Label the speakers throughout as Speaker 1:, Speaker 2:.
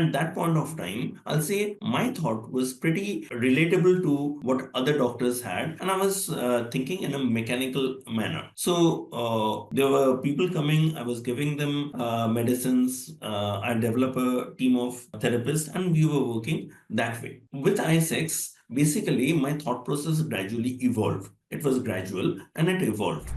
Speaker 1: at that point of time, I'll say my thought was pretty relatable to what other doctors had, and I was thinking in a mechanical manner. So there were people coming, I was giving them medicines. I developed a team of therapists, and we were working that way. With I6, basically, my thought process gradually evolved. It was gradual and it evolved.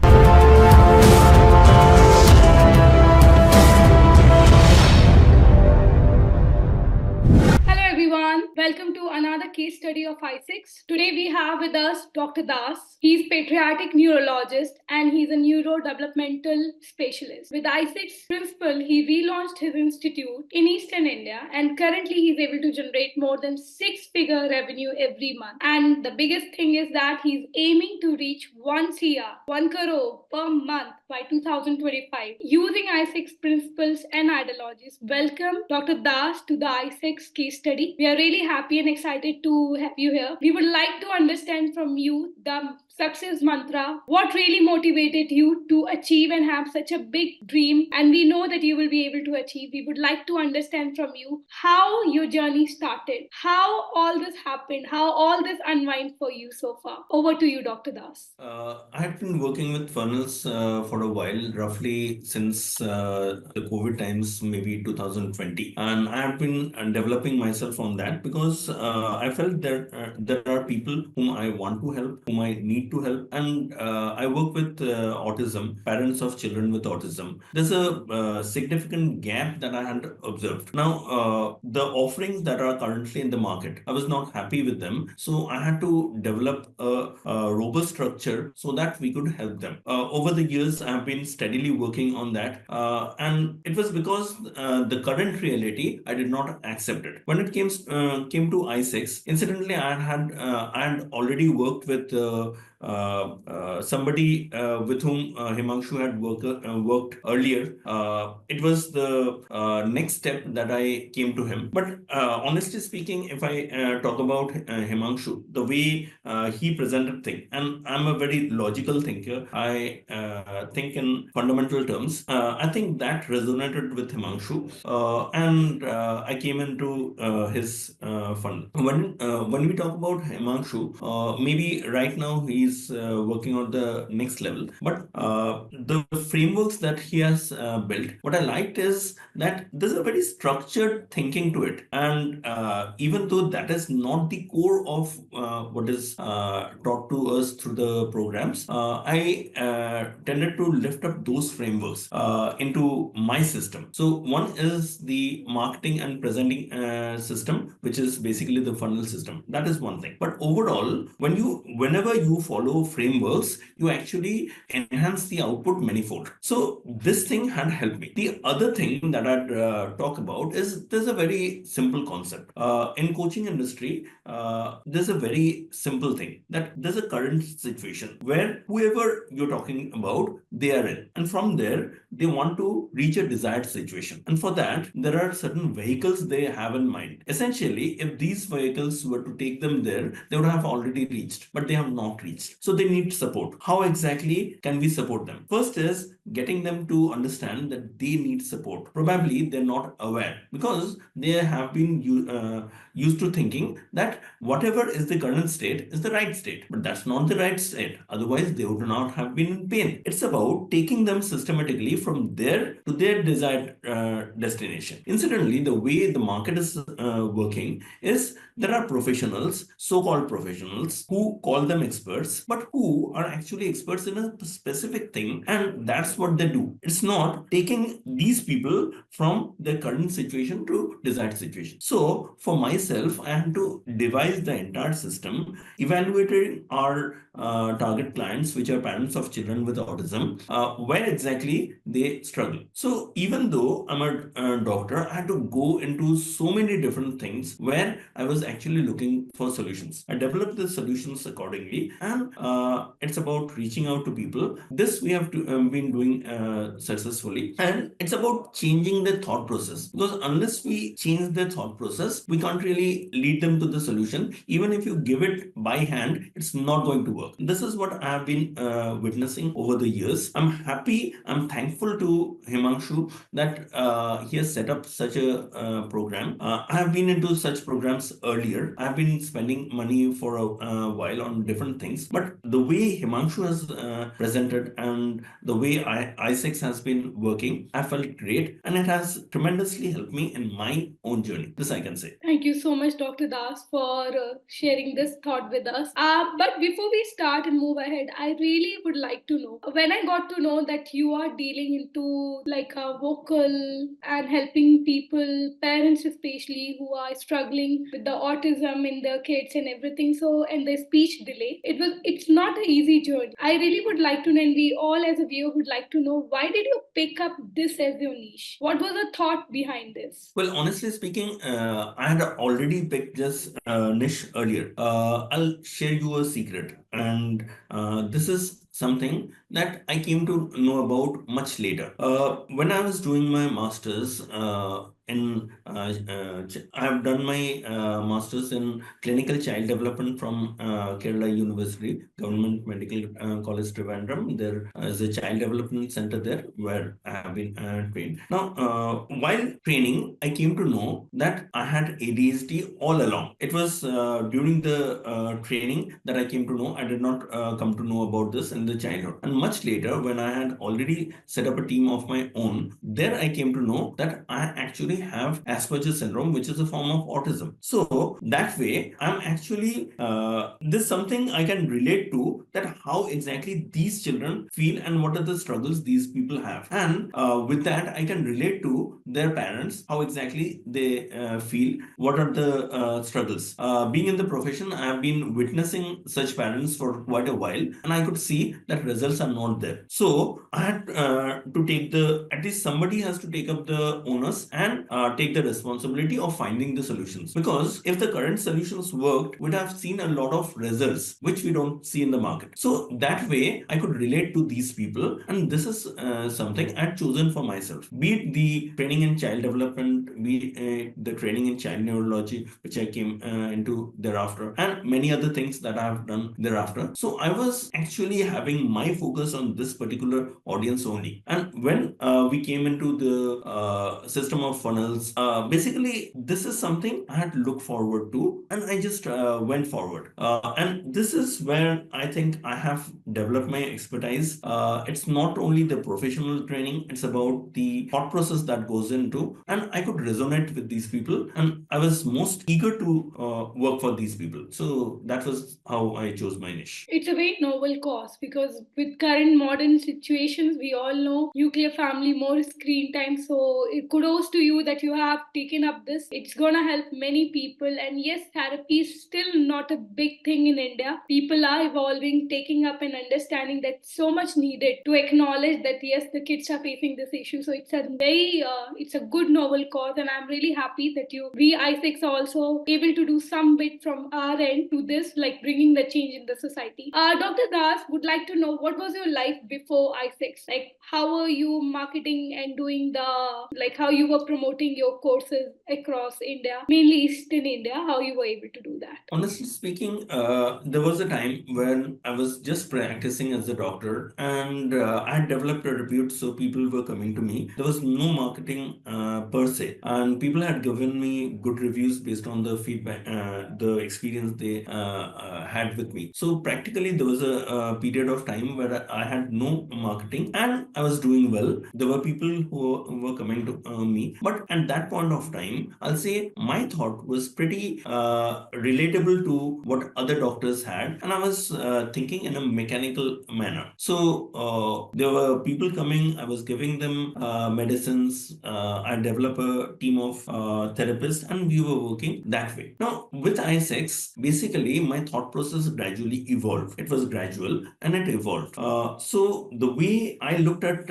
Speaker 2: Welcome to another case study of I6. Today we have with us Dr. Das. He's pediatric neurologist and he's a neurodevelopmental specialist. With I6 principle, he relaunched his institute in Eastern India and currently he's able to generate more than 6-figure revenue every month. And the biggest thing is that he's aiming to reach 1 CR, 1 crore per month by 2025 using I6 principles and ideologies. Welcome Dr. Das to the I6 case study. We are really happy and excited to have you here. We would like to understand from you the success mantra, what really motivated you to achieve and have such a big dream, and we know that you will be able to achieve. We would like to understand from you how your journey started, how all this happened, how all this unwind for you so far. Over to you, Dr. Das.
Speaker 1: I had been working with funnels for a while, roughly since the COVID times, maybe 2020. And I have been developing myself on that because I felt that there are people whom I want to help, whom I need to help. And I work with autism, parents of children with autism. There's a significant gap that I had observed. Now, the offerings that are currently in the market, I was not happy with them. So I had to develop a robust structure so that we could help them. Over the years, I have been steadily working on that. And it was because the current reality, I did not accept it. When it came to I6, incidentally, I had already worked with somebody with whom Himanshu had worked earlier. It was the next step that I came to him. But honestly speaking, if I talk about Himanshu, the way he presented things, and I'm a very logical thinker, I think in fundamental terms. I think that resonated with Himanshu, and I came into his fund. When we talk about Himanshu, maybe right now he's working on the next level, but the frameworks that he has built, what I liked is that there's a very structured thinking to it, and even though that is not the core of what is taught to us through the programs, I tended to lift up those frameworks into my system. So one is the marketing and presenting system, which is basically the funnel system. That is one thing. But overall, whenever you follow frameworks, you actually enhance the output manifold. So this thing had helped me. The other thing that I'd talk about is there's a very simple concept. In coaching industry, there's a very simple thing that there's a current situation where whoever you're talking about, they are in. And from there, they want to reach a desired situation. And for that, there are certain vehicles they have in mind. Essentially, if these vehicles were to take them there, they would have already reached, but they have not reached. So they need support. How exactly can we support them? First is getting them to understand that they need support. Probably they're not aware because they have been used to thinking that whatever is the current state is the right state, but that's not the right state. Otherwise, they would not have been in pain. It's about taking them systematically from there to their desired destination. Incidentally, the way the market is working is there are professionals, so-called professionals, who call them experts, but who are actually experts in a specific thing, and that's what they do. It's not taking these people from their current situation to desired situation. So for myself, I had to devise the entire system, evaluating our target clients, which are parents of children with autism, where exactly they struggle. So even though I'm a doctor, I had to go into so many different things where I was actually looking for solutions. I developed the solutions accordingly, and it's about reaching out to people. This we have been doing moving successfully. And it's about changing the thought process, because unless we change the thought process, we can't really lead them to the solution. Even if you give it by hand, it's not going to work. This is what I have been witnessing over the years. I'm happy, I'm thankful to Himanshu that he has set up such a program. I have been into such programs earlier. I've been spending money for a while on different things, but the way Himanshu has presented and the way I6 has been working, I felt great, and it has tremendously helped me in my own journey. This I can say.
Speaker 2: Thank you so much, Dr. Das, for sharing this thought with us. But before we start and move ahead, I really would like to know, when I got to know that you are dealing into like a vocal and helping people, parents especially, who are struggling with the autism in their kids and everything, so and the speech delay, it's not an easy journey. I really would like to know, and we all as a viewer would like to know, why did you pick up this as your niche? What was the thought behind this?
Speaker 1: Well, honestly speaking, I had already picked this niche earlier. I'll share you a secret, and this is something that I came to know about much later. When I was doing my master's I have done my master's in clinical child development from Kerala University, Government Medical College Trivandrum. There is a child development center there where I have been trained. Now, while training, I came to know that I had ADHD all along. It was during the training that I came to know. I did not come to know about this in the childhood. And much later, when I had already set up a team of my own, there I came to know that I actually have Asperger's syndrome, which is a form of autism. So that way, I'm actually this something I can relate to, that how exactly these children feel and what are the struggles these people have. And with that, I can relate to their parents, how exactly they feel, what are the struggles. Being in the profession, I have been witnessing such parents for quite a while, and I could see that results are not there. So I had to take at least somebody has to take up the onus and take the responsibility of finding the solutions. Because if the current solutions worked, we'd have seen a lot of results which we don't see in the market. So that way, I could relate to these people, and this is something I'd chosen for myself. Be it the training in child development, be it the training in child neurology, which I came into thereafter, and many other things that I have done thereafter. So I was actually having my focus on this particular audience only. And when we came into the system of funnels, basically this is something I had to look forward to, and I just went forward. And this is where I think I have developed my expertise. It's not only the professional training, it's about the thought process that goes into, and I could resonate with these people, and I was most eager to work for these people. So that was how I chose my niche.
Speaker 2: It's a very noble cause, because with current modern situations, we all know nuclear family, more screen time. So kudos to you that you have taken up this. It's gonna help many people. And yes, therapy is still not a big thing in India. People are evolving, taking up and understanding that so much needed to acknowledge that yes, the kids are facing this issue. So it's a very it's a good noble cause, and I'm really happy that we I6 are also able to do some bit from our end to this, like bringing the change in the society. Dr. Das, would like to know, what was your life before I6? Like, how were you marketing and doing how you were promoting your courses across India, mainly Eastern India, how you were able to do that?
Speaker 1: Honestly speaking, there was a time when I was just practicing as a doctor, and I had developed a repute, so people were coming to me. There was no marketing per se, and people had given me good reviews based on the feedback, the experience they had with me. So practically, there was a period of time where I had no marketing, and I was doing well. There were people who were coming to me, but at that point of time, I'll say my thought was pretty relatable to what other doctors had, and I was thinking in a mechanical manner. So there were people coming, I was giving them medicines. I developed a team of therapists, and we were working that way. Now with I6, basically my thought process gradually evolved. It was gradual and it evolved. So the way I looked at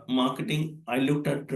Speaker 1: marketing, I looked at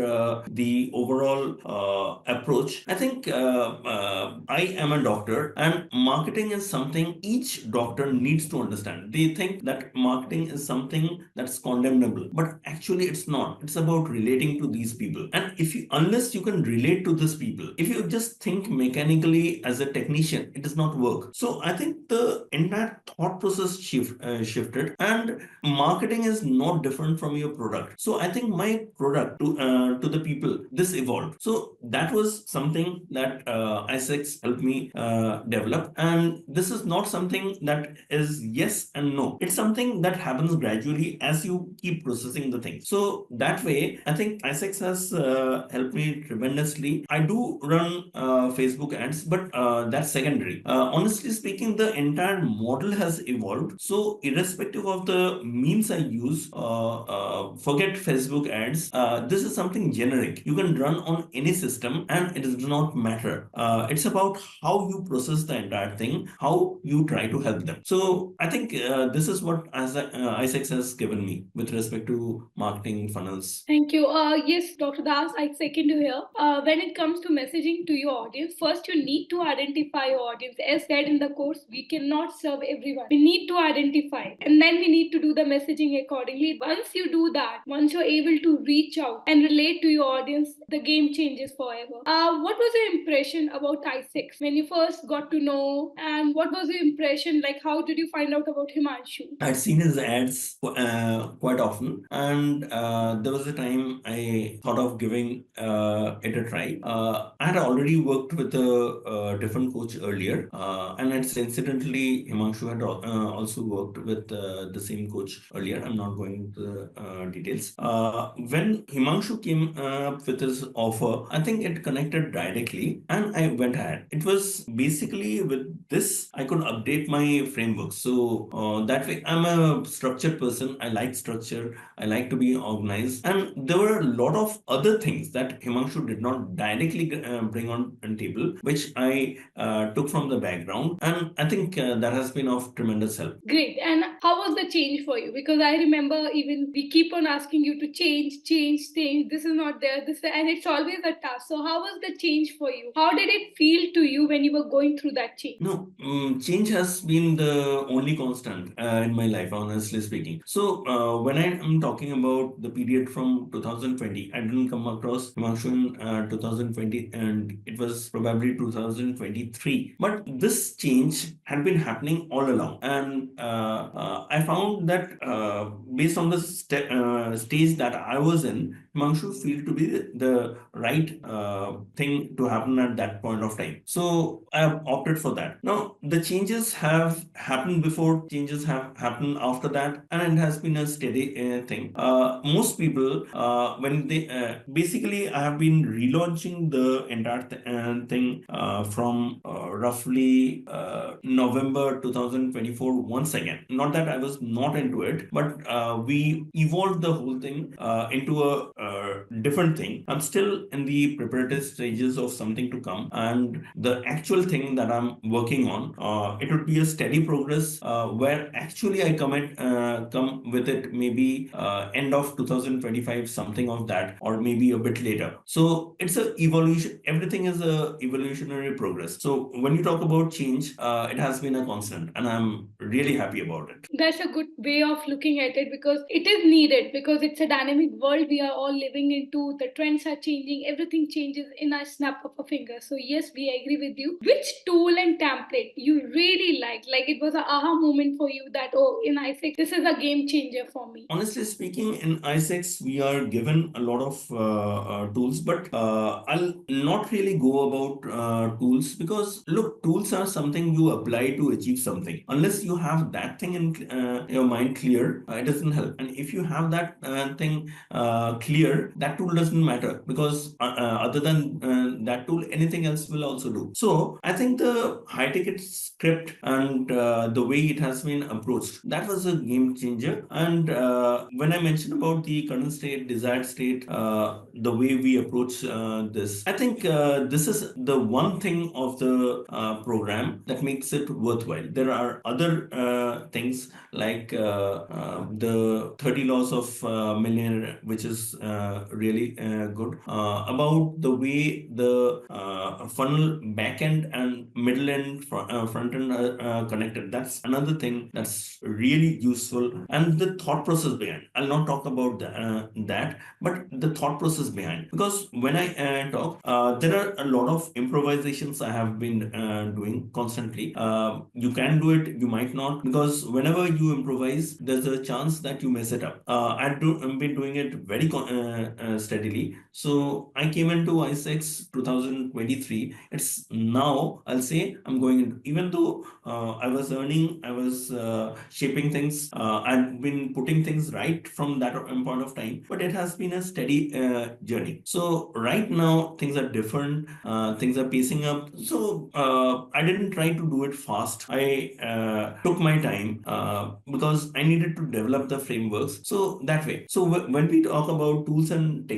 Speaker 1: the overall overall approach. I think I am a doctor, and marketing is something each doctor needs to understand. They think that marketing is something that's condemnable, but actually it's not. It's about relating to these people. And if you, unless you can relate to these people, if you just think mechanically as a technician, it does not work. So I think the entire thought process shifted, and marketing is not different from your product. So I think my product to the people, this evolved. So that was something that ISEX helped me develop, and this is not something that is yes and no. It's something that happens gradually as you keep processing the thing. So that way, I think ISEX has helped me tremendously. I do run Facebook ads, but that's secondary. Honestly speaking, the entire model has evolved. So irrespective of the means I use, forget Facebook ads. This is something generic. You can run on any system, and it does not matter. It's about how you process the entire thing, how you try to help them. So I think this is what ISEX has given me with respect to marketing funnels.
Speaker 2: Thank you. Yes, Dr. Das, I second you here. When it comes to messaging to your audience, first you need to identify your audience. As said in the course, we cannot serve everyone. We need to identify, and then we need to do the messaging accordingly. Once you do that, once you're able to reach out and relate to your audience, the game changes forever. What was your impression about ISEX when you first got to know, and what was your impression? Like, how did you find out about Himanshu?
Speaker 1: I'd seen his ads quite often, and there was a time I thought of giving it a try. I had already worked with a different coach earlier, and it's incidentally Himanshu had also worked with the same coach earlier. I'm not going into the details. When Himanshu came up with his offer, I think it connected directly, and I went ahead. It was basically with this I could update my framework. So that way, I'm a structured person. I like structure. I like to be organized. And there were a lot of other things that Himanshu did not directly bring on table, which I took from the background. And I think that has been of tremendous help.
Speaker 2: Great. And how was the change for you? Because I remember even we keep on asking you to change, change, change. This is not there. And it's always a task. So how was the change for you? How did it feel to you when you were going through that change?
Speaker 1: No, change has been the only constant in my life, honestly speaking. So when I am talking about the period from 2020, I didn't come across Himanshu in 2020, and it was probably 2023. But this change had been happening all along, and I found that based on the stage that I was in, Himanshu feel to be the right thing to happen at that point of time. So I have opted for that. Now, the changes have happened before, changes have happened after that, and it has been a steady thing. Most people, when they basically, I have been relaunching the entire thing from roughly November 2024 once again. Not that I was not into it, but we evolved the whole thing into a different thing. I'm still in the preparative stages of something to come, and the actual thing that I'm working on, it would be a steady progress where actually I come with it maybe end of 2025, something of that, or maybe a bit later. So it's a evolution. Everything is a evolutionary progress. So when you talk about change, it has been a constant, and I'm really happy about it.
Speaker 2: That's a good way of looking at it, because it is needed, because it's a dynamic world we are all living into. The trends are changing, everything changes in a snap of a finger. So yes, we agree with you. Which tool and template you really like it was an aha moment for you that, oh, in ISEX this is a game changer for me?
Speaker 1: Honestly speaking, in ISEX we are given a lot of tools, but I'll not really go about tools, because look, tools are something you apply to achieve something. Unless you have that thing in your mind clear, it doesn't help. And if you have that thing clear, that tool doesn't matter, because other than that tool, anything else will also do. So I think the high ticket script and the way it has been approached, that was a game changer. And when I mentioned about the current state, desired state, the way we approach this, I think this is the one thing of the program that makes makes it worthwhile. There are other things like the 30 laws of millionaire, which is really good about the way the funnel back end and middle end front end are connected. That's another thing that's really useful, and the thought process behind. I'll not talk about that, but the thought process behind, because when I talk, there are a lot of improvisations I have been doing constantly. You can do it, you might not, because whenever you improvise, there's a chance that you mess it up. I've been doing it very steadily. So I came into i6 2023. It's now, I'll say, I'm going in, even though I was earning, I was shaping things, I've been putting things right from that point of time, but it has been a steady journey. So right now things are different, things are pacing up. So I didn't try to do it fast. I took my time because I needed to develop the frameworks. So that way. So when we talk about tools and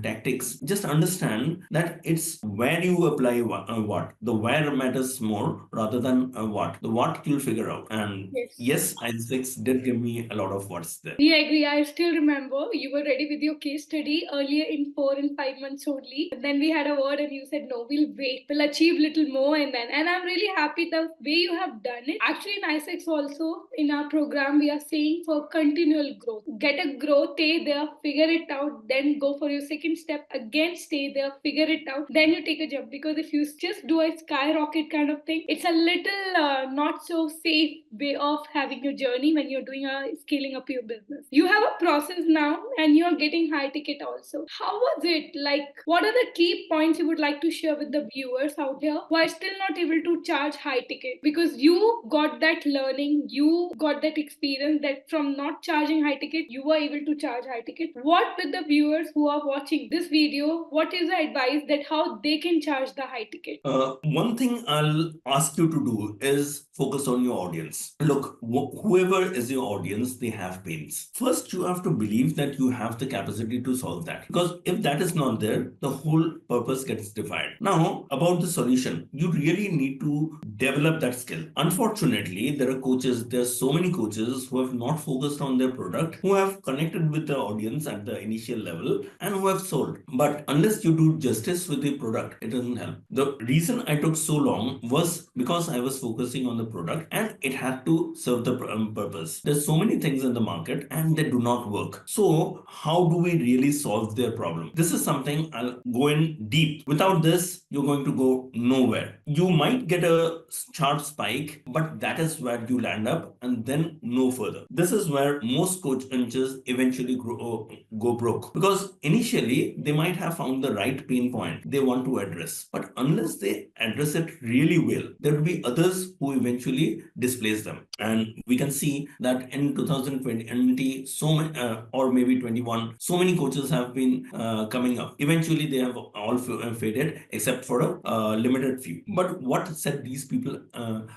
Speaker 1: tactics, just understand that it's where you apply what. The where matters more rather than what. The what you'll figure out. And yes, i6 did give me a lot of what's there.
Speaker 2: We agree. I still remember you were ready with your case study earlier in 4 and 5 months only. But then we had a word and you said, no, we'll wait. We'll achieve little more and then. And I'm really happy the way you have done it. Actually, in i6 also, in our program, we are saying for continual growth. Get a growth, stay there, figure it out, then go for your second step. Again, stay there, figure it out, then you take a jump. Because if you just do a skyrocket kind of thing, it's a little not so safe way of having your journey when you're doing a scaling up your business. You have a process now and you're getting high ticket also. How was it? Like, what are the key points you would like to share with the viewers out here who are still not able to charge high ticket? Because you got that learning, you got that experience that from not charging high ticket, you were able to charge high ticket. What with the viewers who are watching this video, what is the advice that how they can charge the high ticket?
Speaker 1: One thing I'll ask you to do is focus on your audience. Look, whoever is your audience, they have pains. First, you have to believe that you have the capacity to solve that. Because if that is not there, the whole purpose gets defied. Now, about the solution, you really need to develop that skill. Unfortunately, there are coaches, there are so many coaches who have not focused on their product, who have connected with the audience at the initial level, and who have sold. But unless you do justice with the product, it doesn't help. The reason I took so long was because I was focusing on the product and it had to serve the purpose. There's so many things in the market and they do not work. So how do we really solve their problem? This is something I'll go in deep. Without this, you're going to go nowhere. You might get a sharp spike, but that is where you land up and then no further. This is where most coaches eventually go broke, because initially they might have found the right pain point they want to address, but unless they address it really well, there will be others who eventually displace them. And we can see that in 2020, so many, or maybe 21, so many coaches have been coming up. Eventually, they have all faded except for a limited few. But what set these people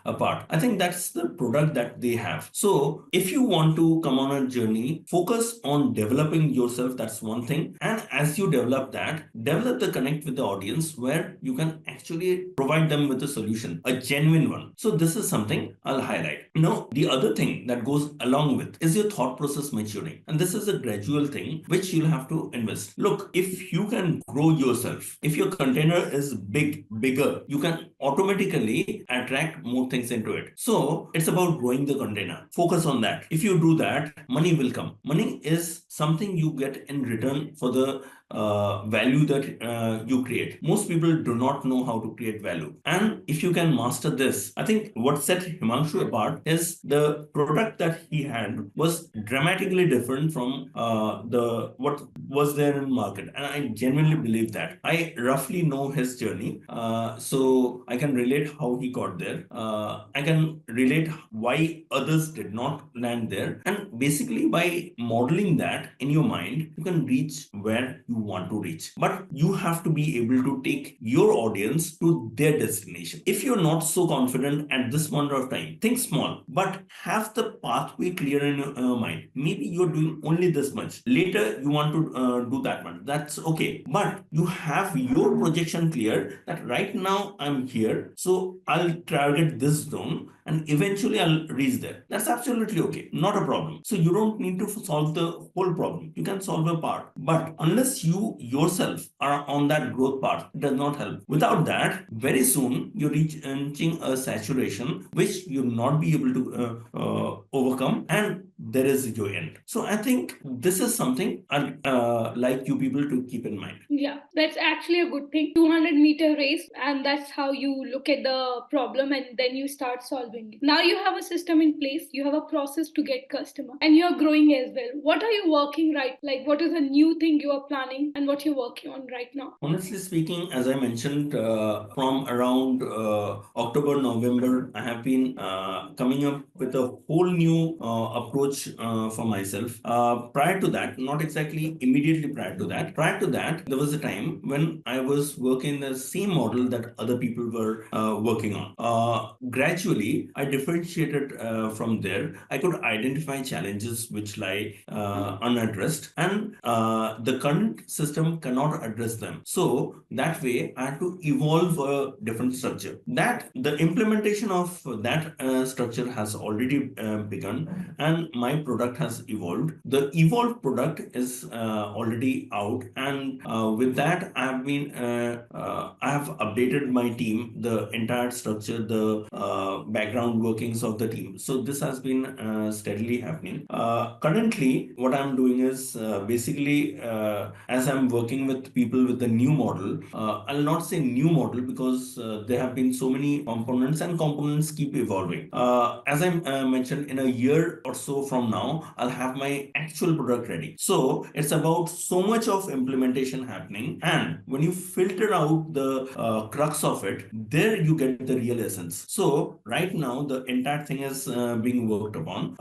Speaker 1: apart? I think that's the product that they have. So if you want to come on a journey, focus on developing yourself. That's one thing. And as you develop that, develop the connect with the audience where you can actually provide them with a solution, a genuine one. So this is something I'll highlight. Now, the other thing that goes along with is your thought process maturing. And this is a gradual thing which you'll have to invest. Look, if you can grow yourself, if your container is bigger, you can automatically attract more things into it. So it's about growing the container. Focus on that. If you do that, money will come. Money is something you get in return for the value that you create. Most people do not know how to create value. And if you can master this, I think what set Himanshu apart is the product that he had was dramatically different from the what was there in market. And I genuinely believe that. I roughly know his journey. So I can relate how he got there. I can relate why others did not land there. And basically by modeling that in your mind, you can reach where you want to reach. But you have to be able to take your audience to their destination. If you're not so confident at this point of time, think small, but have the pathway clear in your mind. Maybe you're doing only this much. Later, you want to do that much. That's okay. But you have your projection clear that right now I'm here, so I'll target this zone and eventually I'll reach there. That's absolutely okay. Not a problem. So you don't need to solve the whole problem. You can solve a part. But unless you yourself are on that growth path, it does not help. Without that, very soon you're reaching a saturation which you'll not be able to overcome, and there is your end. So I think this is something I'd like you people to keep in mind.
Speaker 2: Yeah, that's actually a good thing. 200-meter race, and that's how you look at the problem and then you start solving it. Now you have a system in place, you have a process to get customer, and you're growing as well. What are you working right? Like, what is a new thing you are planning and what you're working on right now?
Speaker 1: Honestly speaking, as I mentioned, from around October, November, I have been coming up with a whole new approach for myself. Prior to that, not exactly immediately prior to that, there was a time when I was working the same model that other people were working on. Gradually, I differentiated from there. I could identify challenges which lie unaddressed, and the current system cannot address them. So that way, I had to evolve a different structure. That the implementation of that structure has already begun, and my product has evolved. The evolved product is already out, and with that, I have updated my team, the entire structure, the background workings of the team. So this has been steadily happening. Currently, what I'm doing is basically as I'm working with people with the new model, I'll not say new model because there have been so many components and components keep evolving. As I mentioned, in a year or so from now, I'll have my actual product ready. So it's about so much of implementation happening, and when you filter out the crux of it, there you get the real essence. So right now, the entire thing is being worked upon.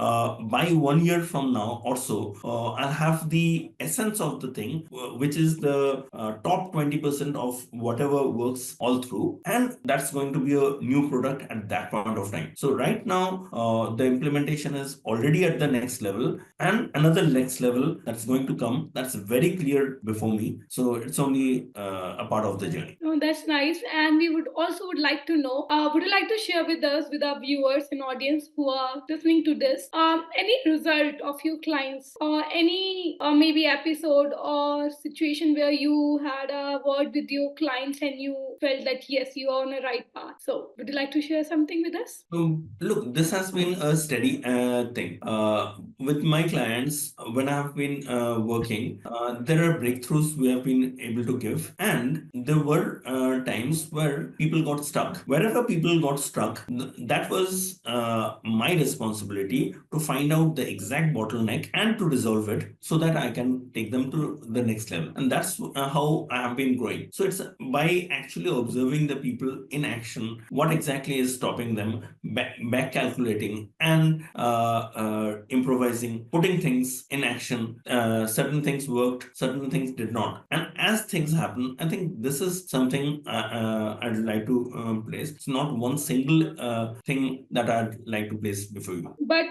Speaker 1: By 1 year from now or so, I'll have the essence of the thing, which is the top 20% of whatever works all through, and that's going to be a new product at that point of time. So right now, the implementation is already at the next level, and another next level that's going to come. That's very clear before me. So it's only a part of the journey.
Speaker 2: Oh, that's nice. And we would like to know, would you like to share with us, with our viewers and audience who are listening to this, any result of your clients or any maybe episode or situation where you had a word with your clients and you felt that yes, you are on a right path. So would you like to share something with us?
Speaker 1: Look, this has been a steady thing. With my clients, when I have been working, there are breakthroughs we have been able to give, and there were times where people got stuck. Wherever people got stuck, that was my responsibility to find out the exact bottleneck and to resolve it so that I can take them to the next level. And that's how I have been growing. So it's by actually observing the people in action, what exactly is stopping them, back calculating and improvising, putting things in action. Certain things worked, certain things did not. And as things happen, I think this is something I'd like to place. It's not one single thing that I'd like to place before you.
Speaker 2: But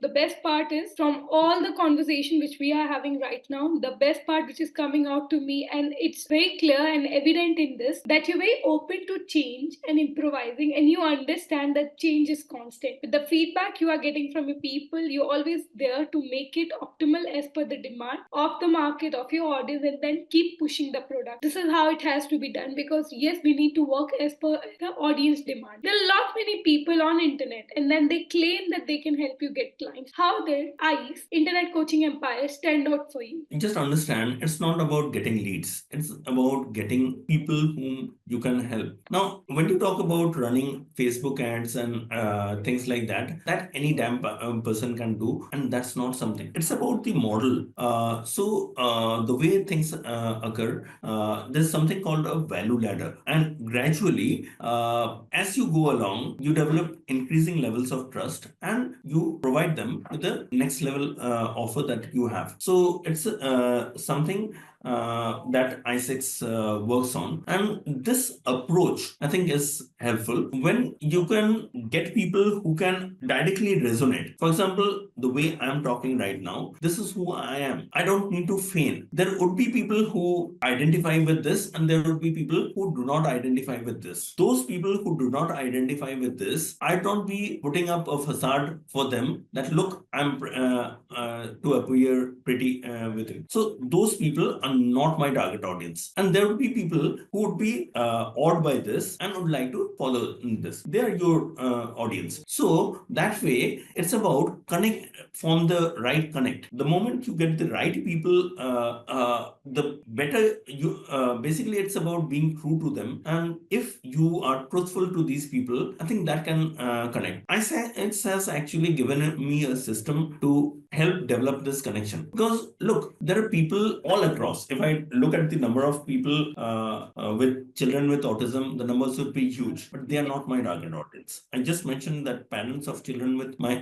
Speaker 2: the best part is, from all the conversation which we are having right now, the best part which is coming out to me, and it's very clear and evident in this, that you're very open to change and improvising, and you understand that change is constant. With the feedback you are getting from your people, you're always there to make it optimal as per the demand of the market, of your audience, and then keep pushing the product. This is how it has to be done, because yes, we need to work as per the audience demand. There are a lot many people on internet, and then they claim that they can help you get clients. How did ICE, Internet Coaching Empire, stand out for you?
Speaker 1: Just understand, it's not about getting leads. It's about getting people whom you can help. Now, when you talk about running Facebook ads and things like that, that any damn person can do, and that's not something. It's about the model. The way things occur, there's something called a value ladder, and gradually, as you go along, you develop increasing levels of trust, and you provide them with the next level offer that you have. So it's something that I6 works on. And this approach, I think, is helpful when you can get people who can directly resonate. For example, the way I'm talking right now, this is who I am. I don't need to feign. There would be people who identify with this, and there would be people who do not identify with this. Those people who do not identify with this, I don't be putting up a facade for them that look, I'm to appear pretty with it. So those people are not my target audience, and there would be people who would be awed by this and would like to follow this. They are your audience. So that way, it's about form the right connect. The moment you get the right people, the better you. Basically, it's about being true to them, and if you are truthful to these people, I think that can connect. It has actually given me a system to help develop this connection, because look, there are people all across. If I look at the number of people with children with autism, the numbers would be huge, but they are not my target audience. I just mentioned that parents of children with my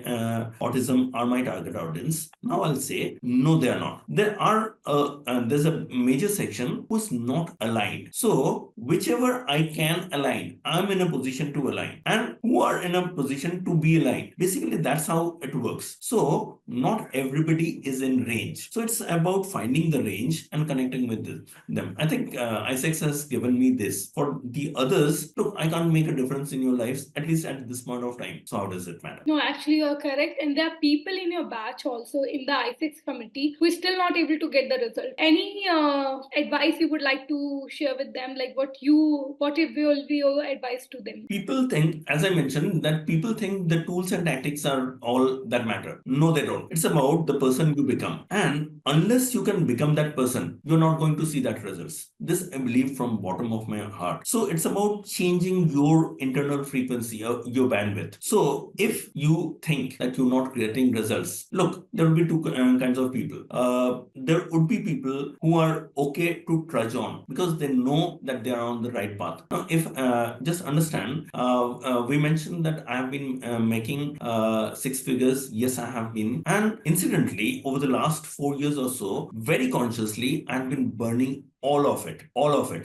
Speaker 1: autism are my target audience. Now I'll say no, they are not. There's a major section who's not aligned. So whichever I can align, I'm in a position to align, and who are in a position to be aligned. Basically, that's how it works. So not everybody is in range. So it's about finding the range and connecting with them. I think I6 has given me this. For the others, look, I can't make a difference in your lives, at least at this point of time. So how does it matter?
Speaker 2: No, actually, you're correct. And there are people in your batch also in the I6 committee who is still not able to get the result. Any advice you would like to share with them? Like what will be your advice to them?
Speaker 1: People think, as I mentioned, that people think the tools and tactics are all that matter. No, they don't. It's about the person you become. And unless you can become that person, you're not going to see that results. This I believe from bottom of my heart. So it's about changing your internal frequency, your bandwidth. So if you think that you're not creating results, look, there will be two kinds of people. There would be people who are okay to trudge on because they know that they are on the right path. Now, if just understand, we mentioned that I have been making 6 figures. Yes, I have been. And incidentally, over the last 4 years or so, very consciously, I've been burning all of it.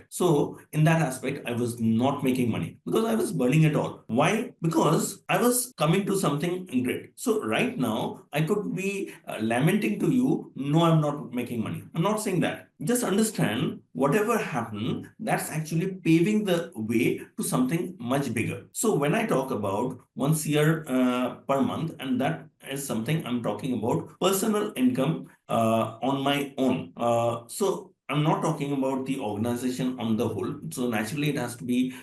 Speaker 1: So in that aspect, I was not making money because I was burning it all. Why? Because I was coming to something great. So right now, I could be lamenting to you, no, I'm not making money. I'm not saying that. Just understand, whatever happened, that's actually paving the way to something much bigger. So when I talk about 1 CR per month, and that is something I'm talking about personal income on my own. So I'm not talking about the organization on the whole. So naturally, it has to be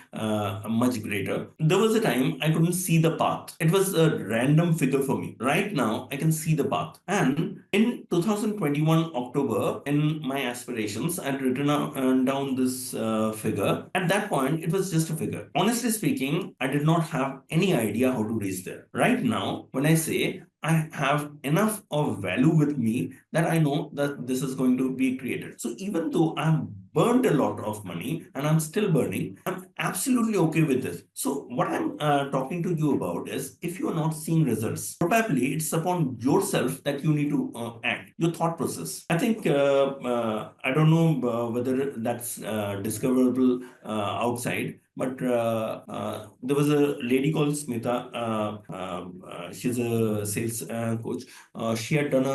Speaker 1: much greater. There was a time I couldn't see the path. It was a random figure for me. Right now, I can see the path. And in 2021 October, in my aspirations, I'd written down this figure. At that point, it was just a figure. Honestly speaking, I did not have any idea how to reach there. Right now, when I say I have enough of value with me that I know that this is going to be created. So even though I've burned a lot of money and I'm still burning, I'm absolutely okay with this. So what I'm talking to you about is, if you are not seeing results, probably it's upon yourself that you need to act, your thought process. I think, I don't know whether that's discoverable outside, but there was a lady called Smita. She's a sales coach. She had done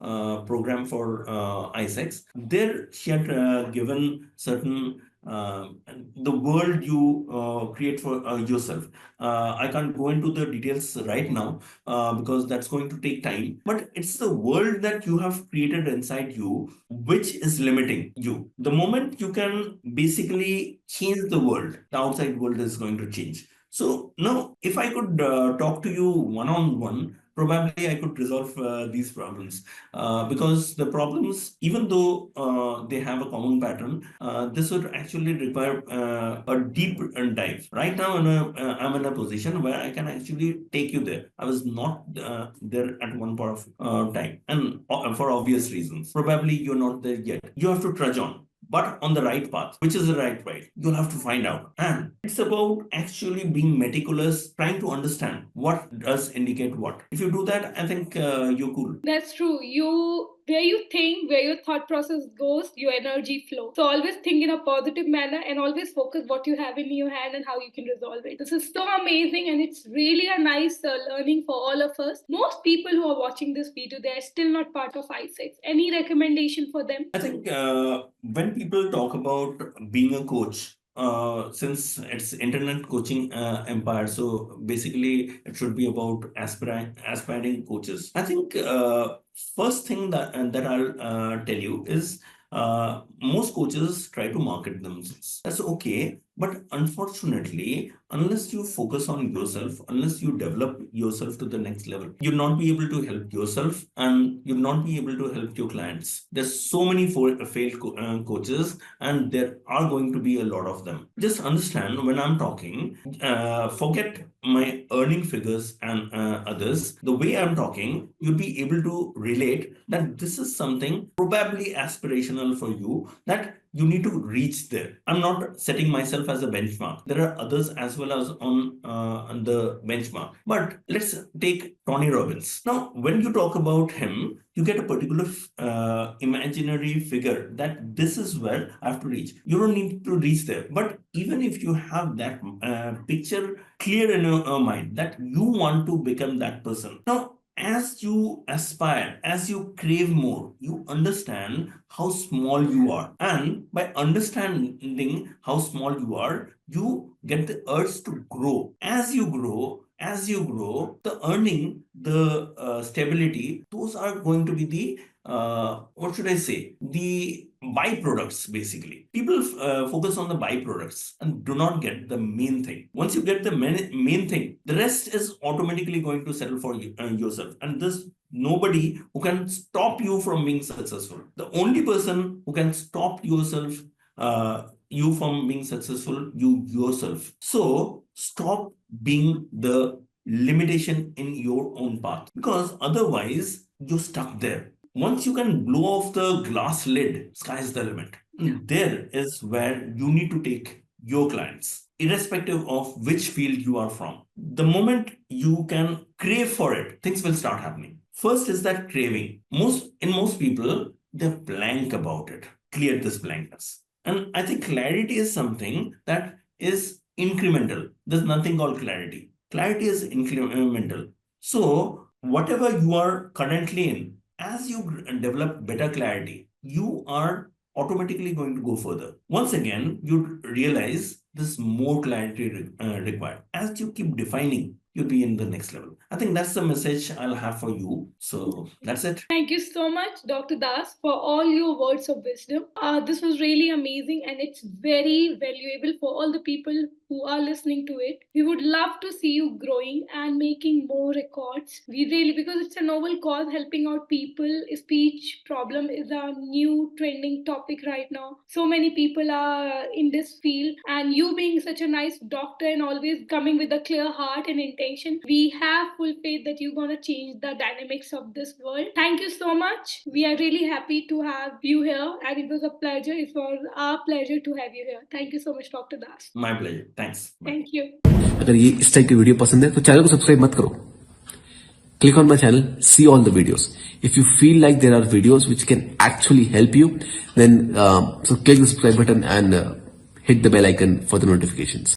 Speaker 1: a program for I6. There, she had given certain the world you create for yourself. I can't go into the details right now because that's going to take time. But it's the world that you have created inside you which is limiting you. The moment you can basically change the world, the outside world is going to change. So now, if I could talk to you one on one, probably I could resolve these problems because the problems, even though they have a common pattern, this would actually require a deep dive. Right now, I'm in a position where I can actually take you there. I was not there at one point of time, and for obvious reasons. Probably you're not there yet. You have to trudge on, but on the right path. Which is the right way? You'll have to find out. And it's about actually being meticulous, trying to understand what does indicate what. If you do that, I think you're cool.
Speaker 2: That's true. You where you think, where your thought process goes, your energy flows. So always think in a positive manner and always focus what you have in your hand and how you can resolve it. This is so amazing, and it's really a nice learning for all of us. Most people who are watching this video, they are still not part of I6. Any recommendation for them?
Speaker 1: I think when people talk about being a coach, since it's internet coaching empire, so basically it should be about aspiring coaches. I think first thing that I'll tell you is most coaches try to market themselves. That's okay, but unfortunately, unless you focus on yourself, unless you develop yourself to the next level, you'll not be able to help yourself and you'll not be able to help your clients. There's so many failed coaches, and there are going to be a lot of them. Just understand when I'm talking, forget my earning figures and others. The way I'm talking, you'll be able to relate that this is something probably aspirational for you, that you need to reach there. I'm not setting myself as a benchmark. There are others as well as on the benchmark. But let's take Tony Robbins. Now, when you talk about him, you get a particular imaginary figure that this is where I have to reach. You don't need to reach there. But even if you have that picture clear in your mind that you want to become that person. Now, as you aspire, as you crave more, you understand how small you are. And by understanding how small you are, you get the urge to grow. As you grow, the earning, the stability, those are going to be the what should I say? The byproducts, basically. People focus on the byproducts and do not get the main thing. Once you get the main thing, the rest is automatically going to settle for you, yourself. And there's nobody who can stop you from being successful. The only person who can stop yourself, you from being successful, you yourself. So stop being the limitation in your own path, because otherwise you're stuck there. Once you can blow off the glass lid, sky's the limit. And there is where you need to take your clients, irrespective of which field you are from. The moment you can crave for it, things will start happening. First is that craving. Most people, they're blank about it. Clear this blankness. And I think clarity is something that is incremental. There's nothing called clarity. Clarity is incremental. So whatever you are currently in, as you develop better clarity, you are automatically going to go further. Once again, you realize there's more clarity required. As you keep defining, you'll be in the next level. I think that's the message I'll have for you. So that's it.
Speaker 2: Thank you so much, Dr. Das, for all your words of wisdom. This was really amazing, and it's very valuable for all the people who are listening to it. We would love to see you growing and making more records. We really, because it's a novel cause, helping out people. Speech problem is a new trending topic right now. So many people are in this field, and you being such a nice doctor and always coming with a clear heart and intention, we have full faith that you're going to change the dynamics of this world. Thank you so much. We are really happy to have you here, and it was a pleasure. It was our pleasure to have you here. Thank you so much, Dr. Das.
Speaker 1: My pleasure. Thanks. Bye.
Speaker 2: Thank you.
Speaker 3: अगर ये इस type की video पसंद है तो channel को subscribe मत करो. Click on my channel, see all the videos. If you feel like there are videos which can actually help you, then so click the subscribe button and hit the bell icon for the notifications.